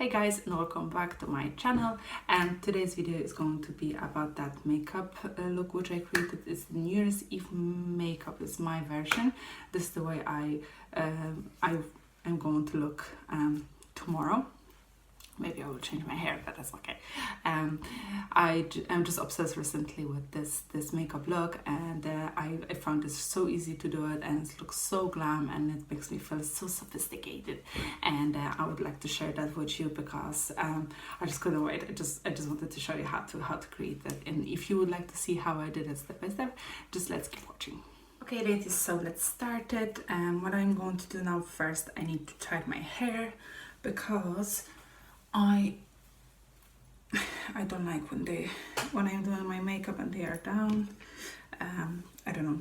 Hey guys, and welcome back to my channel, and today's video is going to be about that makeup look which I created. It's the New Year's Eve makeup. It's my version. This is the way I am going to look tomorrow. Maybe I will change my hair, but that's okay. I'm just obsessed recently with this makeup look, and I found it so easy to do it, and it looks so glam, and it makes me feel so sophisticated. And I would like to share that with you because I just couldn't wait. I just wanted to show you how to create that. And if you would like to see how I did it step by step, just let's keep watching. Okay, ladies, so let's start it. What I'm going to do now, first I need to tie my hair because I don't like when I'm doing my makeup and they are down. I don't know,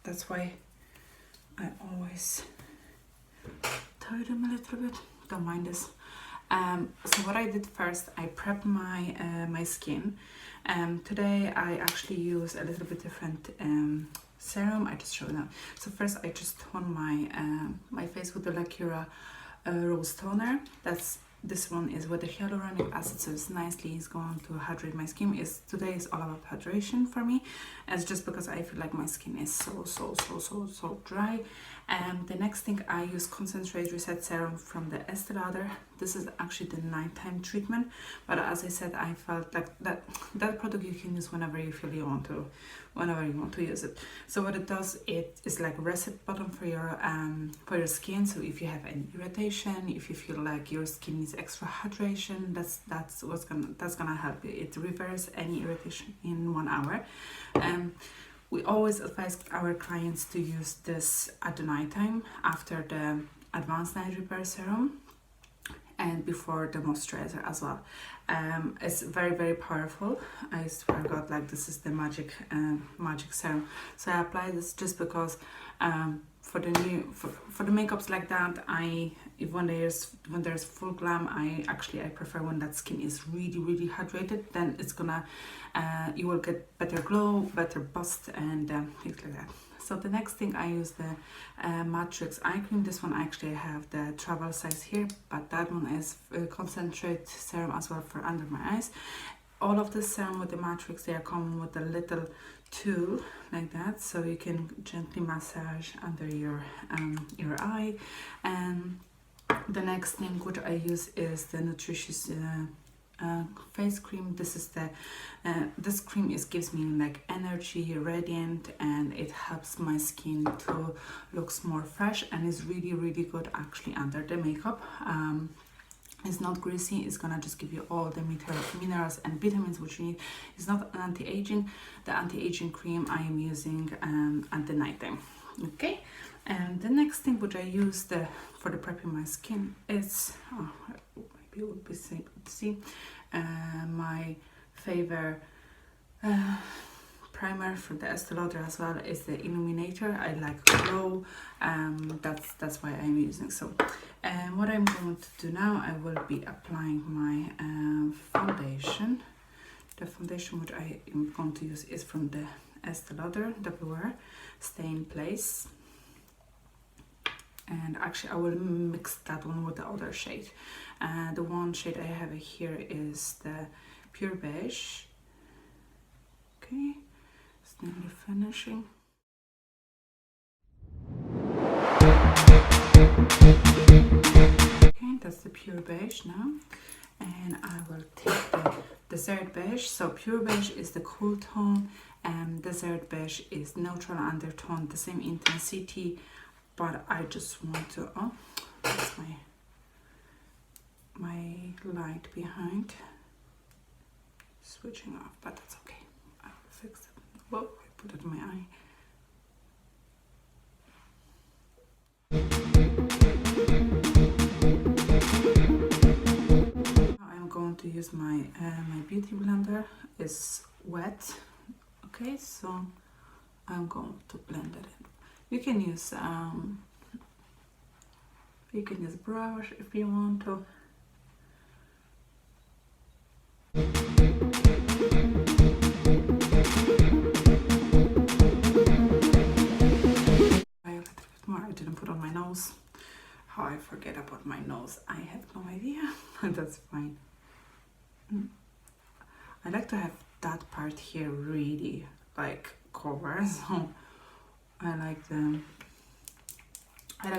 that's why I always tie them a little bit. Don't mind this. So what I did first, I prepped my skin. Today I actually use a little bit different serum. I just show you now. So first I just tone my face with the Lacura Rose Toner. This one is with the hyaluronic acid, so it's going to hydrate my skin. Today is all about hydration for me. It's just because I feel like my skin is so dry. The next thing, I use Concentrate Reset Serum from the Estee Lauder. This is actually the nighttime treatment, but as I said, I felt like that product you can use whenever you feel you want to use it. So what it does, it is like a reset button for your skin. So if you have any irritation, if you feel like your skin needs extra hydration, that's gonna help you. It reverses any irritation in 1 hour. We always advise our clients to use this at the nighttime after the Advanced Night Repair Serum and before the moisturizer as well. It's very powerful. I swear to God, like this is the magic serum. So I apply this just because for the makeups like that, when there's full glam, I prefer when that skin is really hydrated. Then it's gonna you will get better glow, better bust, and things like that. So the next thing, I use the Matrix eye cream. This one actually I have the travel size here, but that one is concentrate serum as well for under my eyes. All of the serum with the Matrix, they are coming with a little tool like that, so you can gently massage under your eye. And the next thing which I use is the Nutritious face cream. This cream gives me like energy, radiant, and it helps my skin to look more fresh, and is really good actually under the makeup. It's not greasy. It's gonna just give you all the minerals and vitamins which you need. It's not an anti-aging. The anti-aging cream I am using at the night time. Okay, and the next thing which I use for the prepping my skin is maybe it would be safe to see my favorite primer for the Estee Lauder as well is the Illuminator. I like Glow. That's why I'm using. So what I'm going to do now, I will be applying my foundation. The foundation which I am going to use is from the Estee Lauder WR Stay in Place, and actually I will mix that one with the other shade. The one shade I have here is the Pure Beige. Okay, it's nearly finishing. Okay, that's the Pure Beige now, and I will take the Desert Beige. So Pure Beige is the cool tone, and Desert Beige is neutral undertone, the same intensity, but I just want to, that's my light behind switching off, but that's okay. I will fix it. Whoa, I put it in my eye. I'm going to use my beauty blender. It's wet. Okay, so I'm going to blend it in. You can use brush if you want to. I didn't put on my nose. How I forget about my nose. I have no idea, but that's fine. I like to have that part here really like covered, so I like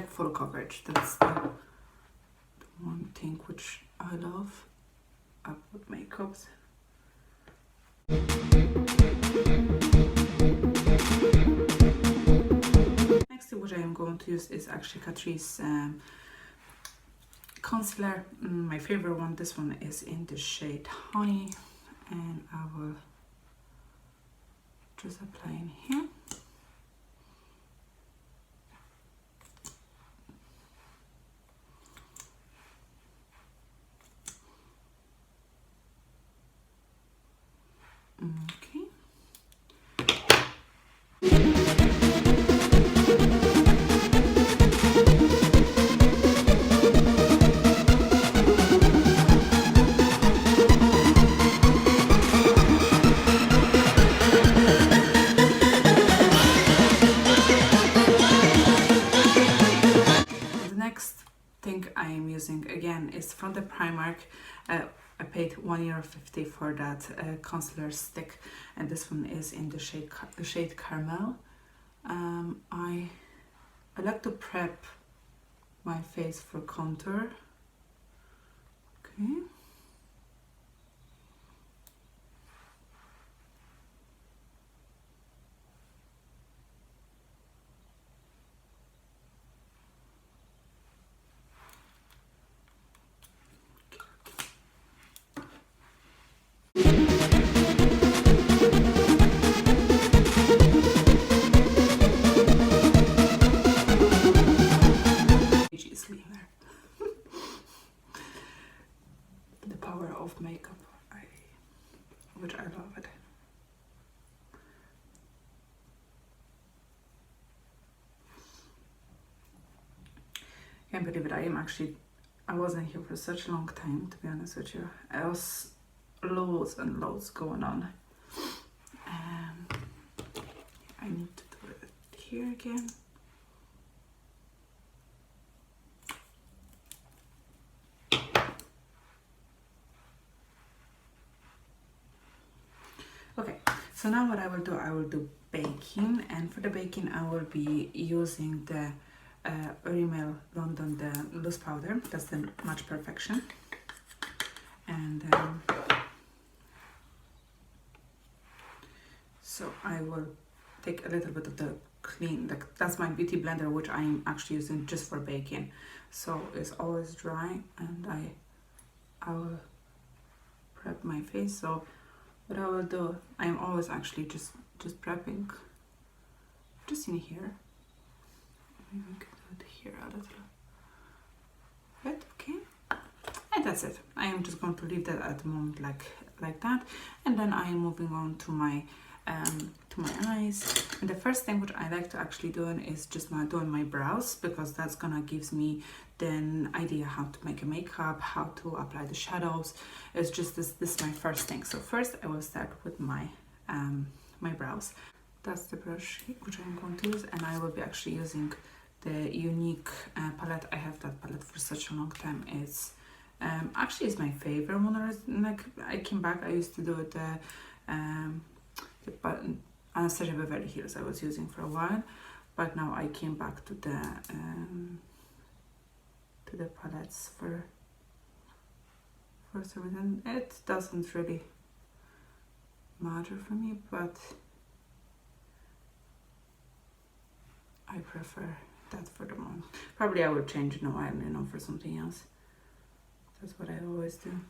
full coverage. That's the one thing which I love about makeups. Next thing which I am going to use is actually Catrice concealer, my favorite one. This one is in the shade Honey, and I will just apply in here. Okay. I am using again is from the Primark. I paid €1.50 for that concealer stick, and this one is in the shade Caramel. I like to prep my face for contour. Okay. The power of makeup, which I love it. Can't believe it. I wasn't here for such a long time, to be honest with you. I was loads and loads going on. I need to do it here again. Okay, so now what I will do baking, and for the baking I will be using the Rimmel London, the loose powder. That's the Match Perfection. And so I will take a little bit of the clean, that's my beauty blender, which I'm actually using just for baking. So it's always dry, and I will prep my face. So what I will do, I'm always actually just prepping just in here. Maybe we can do it here a little bit, okay? And that's it. I am just going to leave that at the moment like that, and then I am moving on to my eyes. And the first thing which I like to actually do is just doing my brows, because that's gonna gives me then idea how to make a makeup, how to apply the shadows. It's just this is my first thing. So first I will start with my my brows. That's the brush which I'm going to use, and I will be actually using the Unique palette. I have that palette for such a long time. It's actually is my favorite one. Like I came back, I used to do it but Anastasia Beverly Hills I was using for a while, but now I came back to the palettes for some reason. It doesn't really matter for me, but I prefer that for the moment. Probably I will change in a while, for something else. That's what I always do.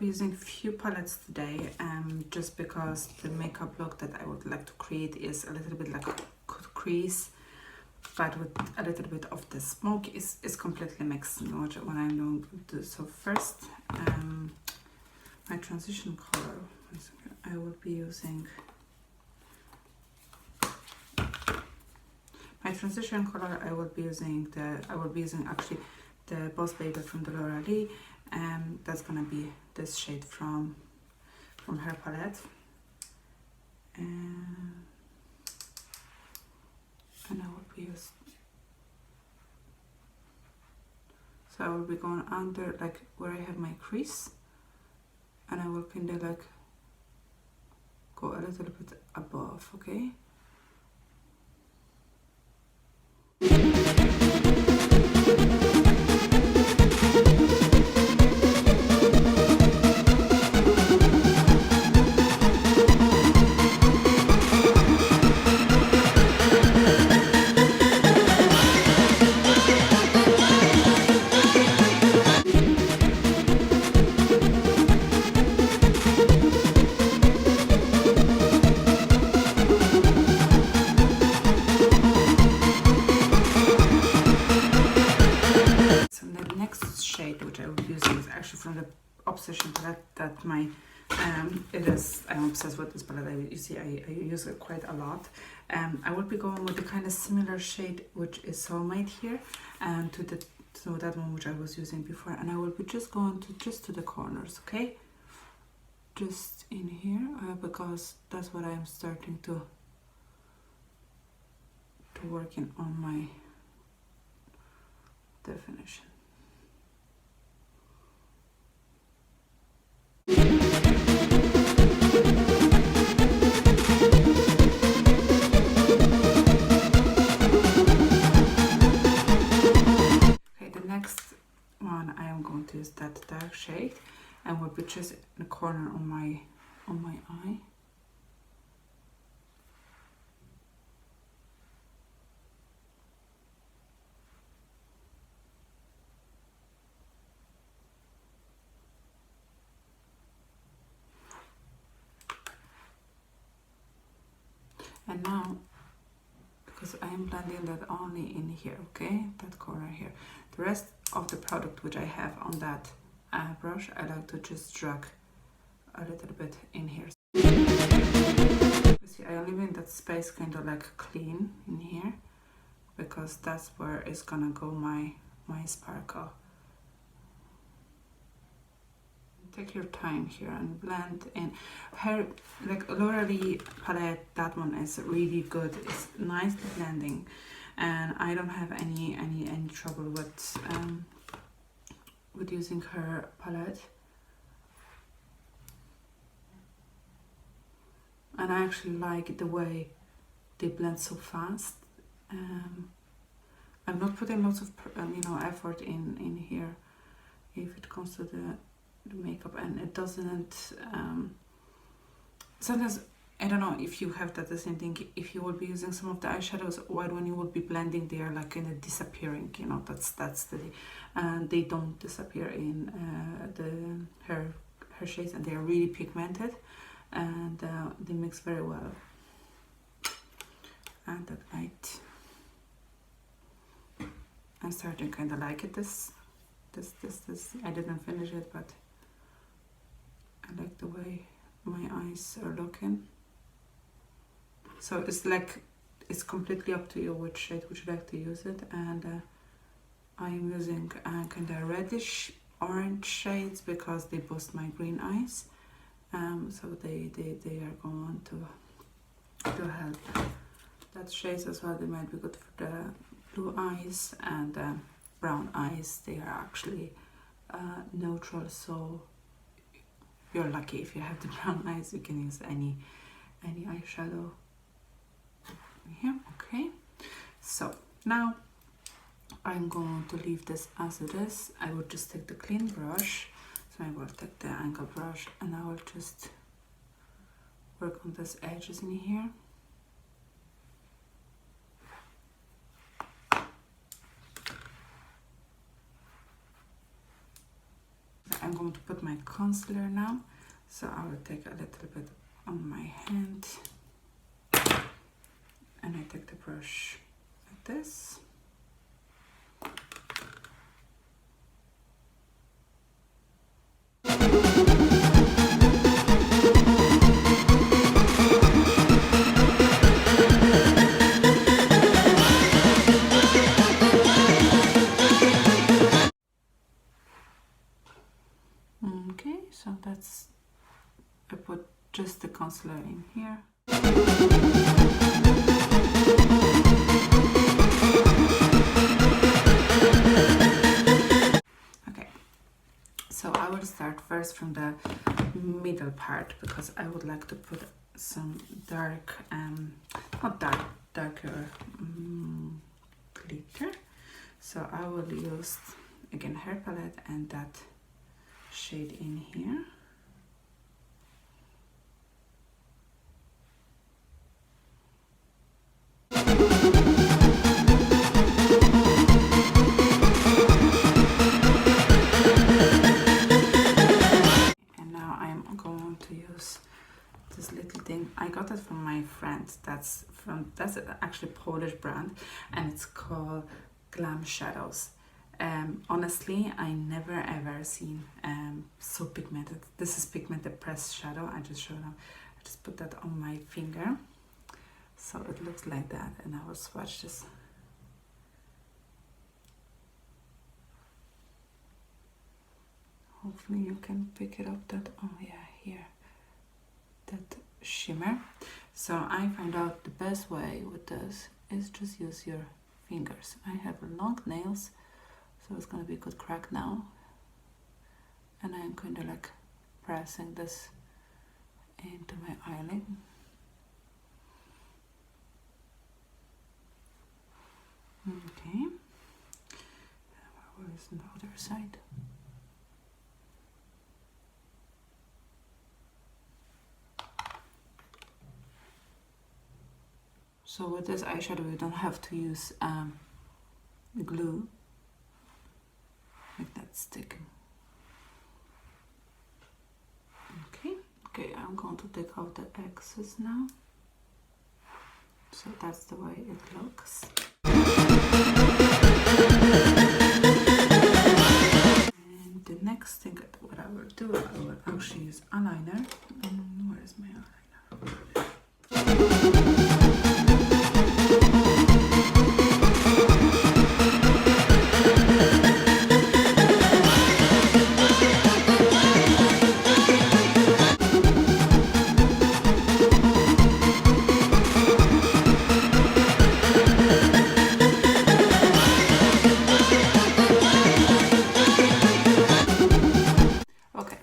Using few palettes today, just because the makeup look that I would like to create is a little bit like a crease, but with a little bit of the smoke. Is completely mixed when I'm going to do. So first my transition color, I will be using my transition color. I will be using actually the Boss Baby from the Laura Lee, and that's gonna be this shade from her palette. And I will be using. So I will be going under, like where I have my crease, and I will kind of like go a little bit above, okay? From the Obsession palette that I'm obsessed with this palette. I use it quite a lot. I will be going with the kind of similar shade which is Soulmate here, and to that one which I was using before, and I will be just going to the corners, okay? Just in here, because that's what I'm starting to working on my definition. To use that dark shade, and will be just in the corner on my eye. And now, because I am blending that only in here, okay, that corner here. The rest of the product which I have on that brush, I like to just drag a little bit in here. You see, I leave in that space kind of like clean in here, because that's where it's gonna go my sparkle. Take your time here and blend in. Her, like Laura Lee palette, that one is really good. It's nicely blending, and I don't have any trouble with using her palette. And I actually like the way they blend so fast. I'm not putting lots of effort in here if it comes to the makeup, and it doesn't sometimes, I don't know if you have that the same thing, if you will be using some of the eyeshadows, while when you will be blending they are like kind of disappearing, that's the and they don't disappear in her shades, and they are really pigmented, and they mix very well. And that light, I'm starting kind of like it. This I didn't finish it, but I like the way my eyes are looking. So it's like, it's completely up to you which shade would you like to use it. And I'm using kind of reddish orange shades because they boost my green eyes. So they are going to help that shades as well. They might be good for the blue eyes and brown eyes. They are actually neutral, so you're lucky if you have the brown eyes. You can use any eyeshadow here. Okay, so now I'm going to leave this as it is. I will just take the clean brush, so I will take the angle brush, and I will just work on these edges in here. I'm going to put my concealer now, so I will take a little bit on my hand, and I take the brush like this. So that's, I put just the concealer in here. Okay, so I will start first from the middle part because I would like to put some dark, not darker glitter. So I will use again hair palette and that shade in here. And now I'm going to use this little thing. I got it from my friend. That's actually Polish brand, and it's called Glam Shadows. Honestly, I never ever seen so pigmented. This is pigmented pressed shadow. I just showed up. I just put that on my finger, so it looks like that, and I will swatch this. Hopefully you can pick it up. That, oh yeah, here, that shimmer. So I find out the best way with this is just use your fingers. I have long nails, so it's gonna be a good crack now. And I'm kind of like pressing this into my eyelid. Okay. Where is the other side? So with this eyeshadow, you don't have to use glue. Make that stick. Okay, I'm going to take out the excess now. So that's the way it looks. And the next thing, what I will do, I will actually use eyeliner. Where is my eyeliner?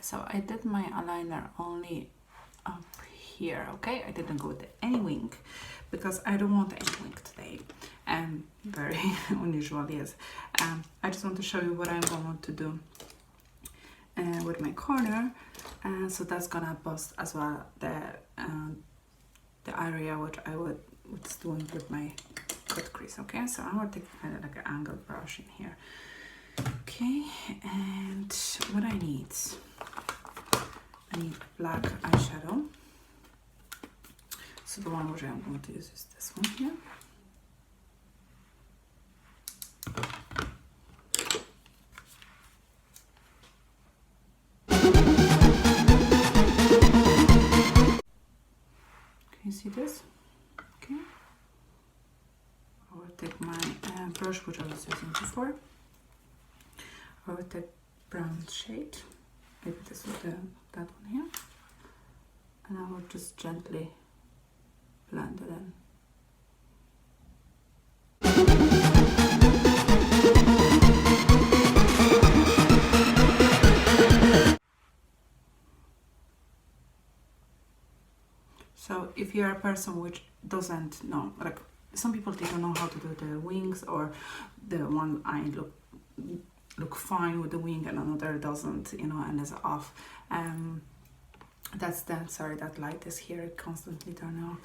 So I did my eyeliner only up here, okay? I didn't go with any wing because I don't want any wing today. Very unusual, yes. I just want to show you what I'm going to do with my corner. So that's gonna bust as well the area which I was doing with my cut crease, okay? So I'm gonna take kind of like an angle brush in here. Okay, and what I need black eyeshadow. So the one which I'm going to use is this one here. Can you see this? Okay. I will take my brush which I was using before. I will take brown shade. Maybe this is that one here, and I will just gently blend it in. So if you're a person which doesn't know, like some people, they don't know how to do the wings, or the one eye look fine with the wing and another doesn't, you know, and is off. That light is here, constantly turn off.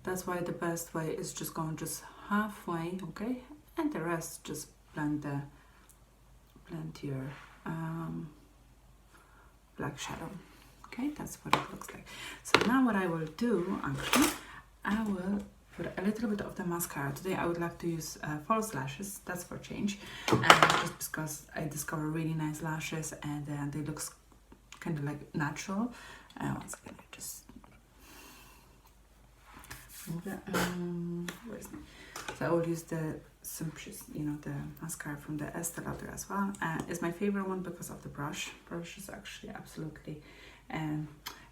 That's why the best way is just going just halfway, okay, and the rest just blend your black shadow. Okay, that's what it looks like. So now what I will do, actually, I will put a little bit of the mascara. Today I would like to use false lashes, that's for change, just because I discovered really nice lashes, and they look kind of like natural. Once again, I just Where is it? So I will use the Sumptuous, you know, the mascara from the Estee Lauder as well. It's my favorite one because of the brush. Brush is actually absolutely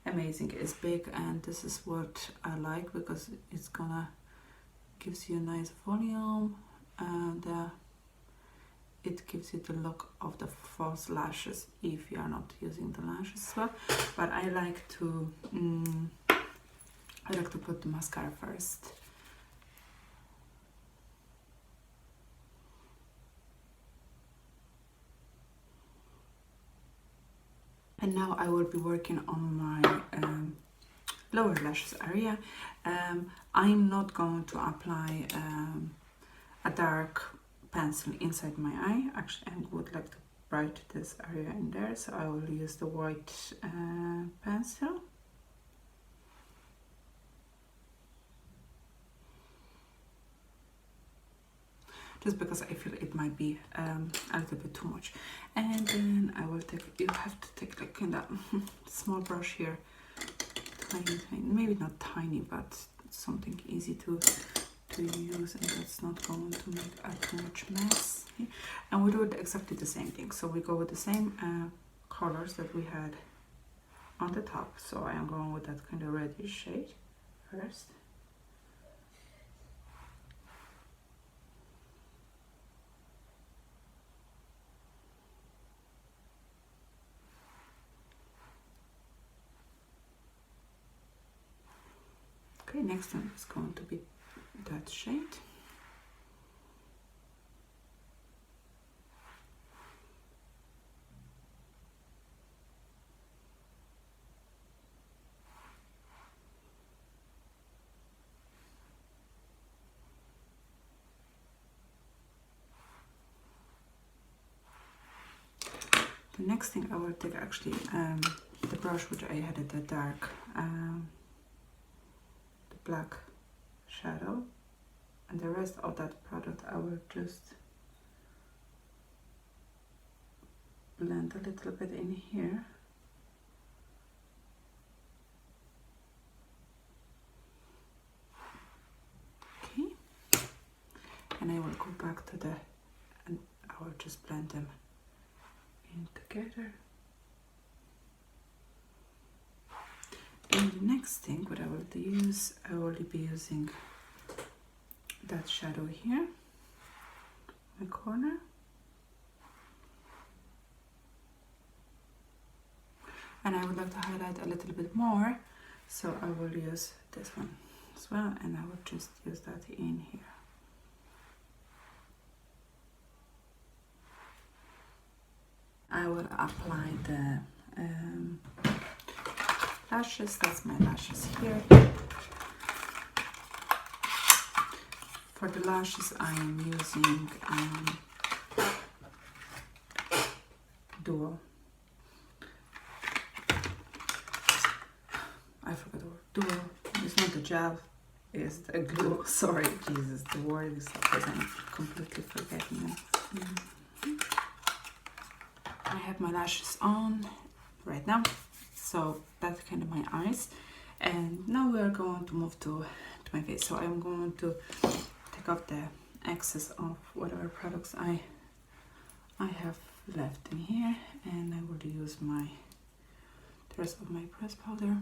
amazing. It's big, and this is what I like because it's gonna gives you a nice volume, and it gives you the look of the false lashes if you are not using the lashes as well. But I like to put the mascara first. And now I will be working on my lower lashes area. I'm not going to apply a dark pencil inside my eye. Actually, I would like to brighten this area in there, so I will use the white pencil. Just because I feel it might be a little bit too much. And then I will take, you have to take like kind of small brush here, tiny, maybe not tiny, but something easy to use, and that's not going to make too much mess. And we do exactly the same thing. So we go with the same colors that we had on the top. So I am going with that kind of reddish shade first. Okay, next one is going to be that shade. The next thing I will take actually the brush which I had at the dark, the black shadow, and the rest of that product I will just blend a little bit in here. Okay, and I will go back to the, and I will just blend them in together. And the next thing what I will use, I will be using that shadow here, my corner. And I would like to highlight a little bit more, so I will use this one as well, and I will just use that in here. I will apply the lashes. That's my lashes here. For the lashes I am using Duo. I forgot the word. Duo. It's not the gel, it's the glue. Sorry, Jesus, the word is because I'm completely forgetting it. I have my lashes on right now, so that's kind of my eyes. And now we are going to move to my face. So I'm going to take off the excess of whatever products I have left in here, and I will use the rest of my pressed powder.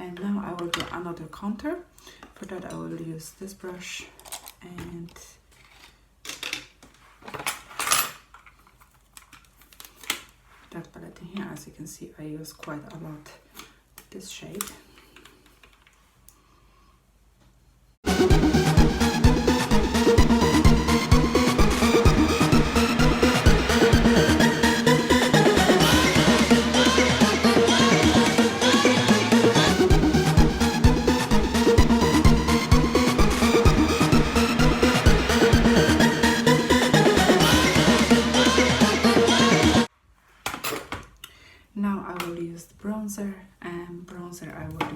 And now I will do another contour. For that I will use this brush and that palette in here. As you can see, I use quite a lot this shade. Now I will use the bronzer, and bronzer I will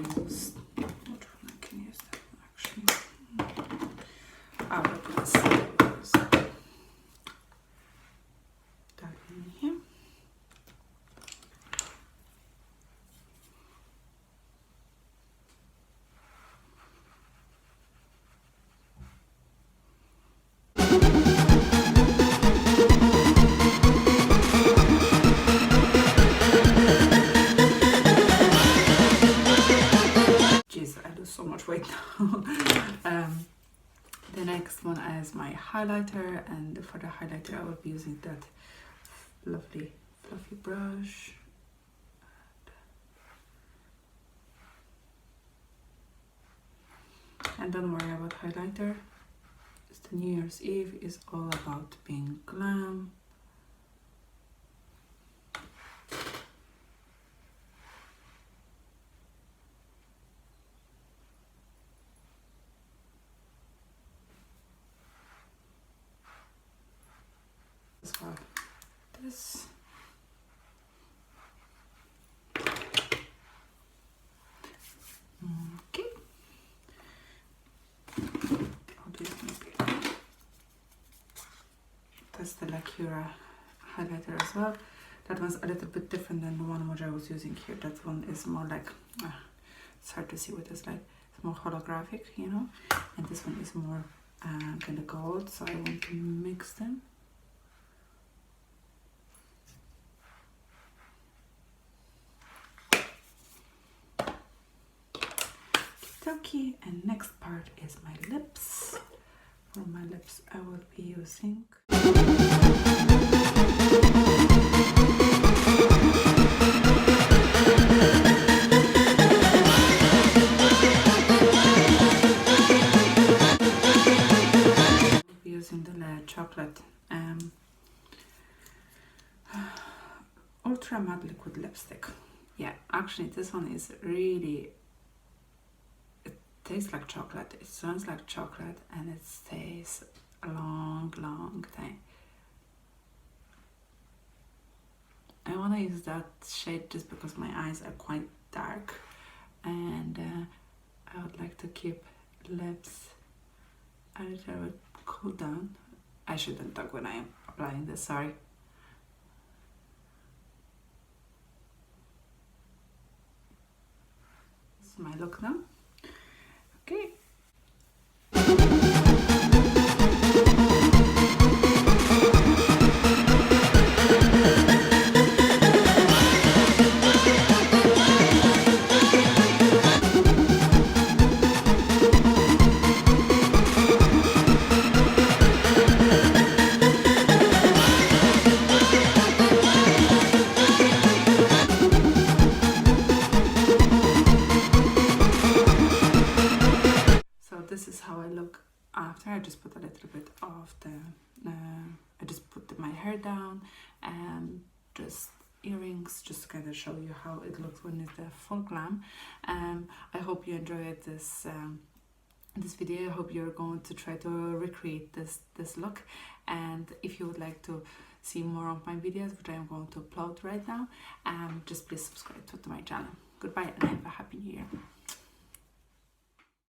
The next one is my highlighter, and for the highlighter I will be using that lovely fluffy brush. And don't worry about highlighter. It's the New Year's Eve is all about being glam. As well, this. Okay. That's the Lacura highlighter as well. That one's a little bit different than the one which I was using here. That one is more like, it's hard to see what it's like. It's more holographic, you know, and this one is more kind of gold, so I want to mix them. Okay, and next part is my lips. For my lips I will be using the chocolate ultra matte liquid lipstick. Yeah, actually this one is really, tastes like chocolate, it smells like chocolate, and it stays a long time. I want to use that shade just because my eyes are quite dark, and I would like to keep lips a little bit cool down. I shouldn't talk when I am applying this, sorry. This is my look now. Okay. This is how I look after. I just put a little bit of the, I just put my hair down and just earrings, just to kind of show you how it looks when it's the full glam. I hope you enjoyed this this video. I hope you're going to try to recreate this look, and if you would like to see more of my videos, which I am going to upload right now, just please subscribe to my channel. Goodbye and have a happy new year.